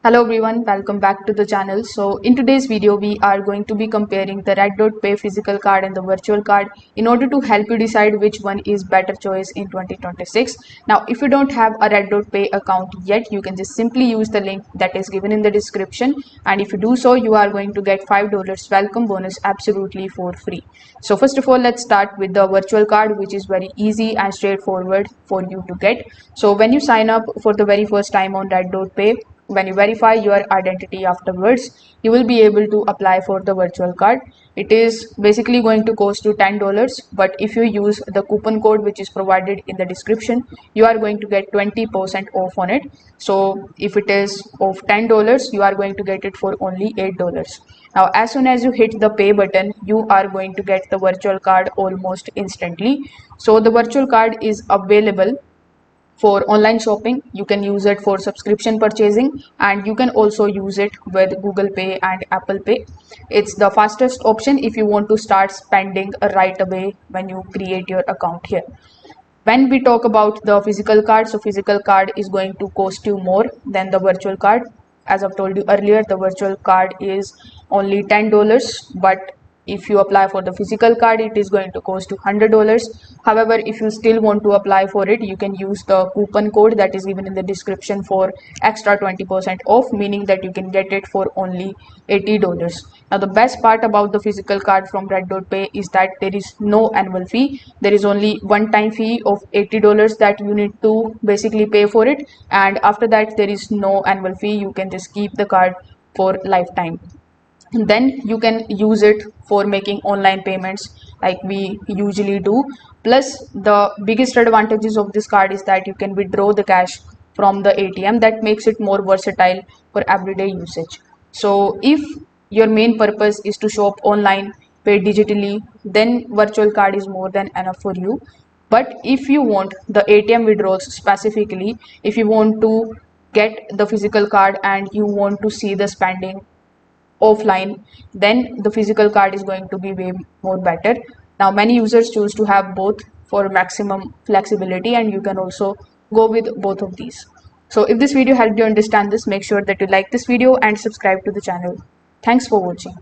Hello everyone, welcome back to the channel. So in today's video, we are going to be comparing the RedotPay physical card and the virtual card in order to help you decide which one is better choice in 2026. Now, if you don't have a RedotPay account yet, you can just simply use the link that is given in the description. And if you do so, you are going to get $5 welcome bonus absolutely for free. So first of all, let's start with the virtual card, which is very easy and straightforward for you to get. So when you sign up for the very first time on RedotPay, when you verify your identity afterwards, you will be able to apply for the virtual card. It is basically going to cost you $10, but if you use the coupon code which is provided in the description, you are going to get 20% off on it. So if it is of $10, you are going to get it for only $8. Now, as soon as you hit the pay button, you are going to get the virtual card almost instantly. So the virtual card is available for online shopping. You can use it for subscription purchasing, and you can also use it with Google Pay and Apple Pay. It's the fastest option if you want to start spending right away when you create your account here. When we talk about the physical card, so physical card is going to cost you more than the virtual card. As I've told you earlier, the virtual card is only $10, but if you apply for the physical card, it is going to cost you $100. However, if you still want to apply for it, you can use the coupon code that is given in the description for extra 20% off, meaning that you can get it for only $80. Now, the best part about the physical card from RedotPay is that there is no annual fee. There is only one-time fee of $80 that you need to basically pay for it, and after that there is no annual fee. You can just keep the card for lifetime. And then you can use it for making online payments like we usually do. Plus, the biggest advantages of this card is that you can withdraw the cash from the ATM. That makes it more versatile for everyday usage. So if your main purpose is to shop online, pay digitally, then virtual card is more than enough for you. But if you want the ATM withdrawals specifically, if you want to get the physical card and you want to see the spending offline, then the physical card is going to be way more better. Now, many users choose to have both for maximum flexibility, and you can also go with both of these. So if this video helped you understand this, make sure that you like this video and subscribe to the channel. Thanks for watching.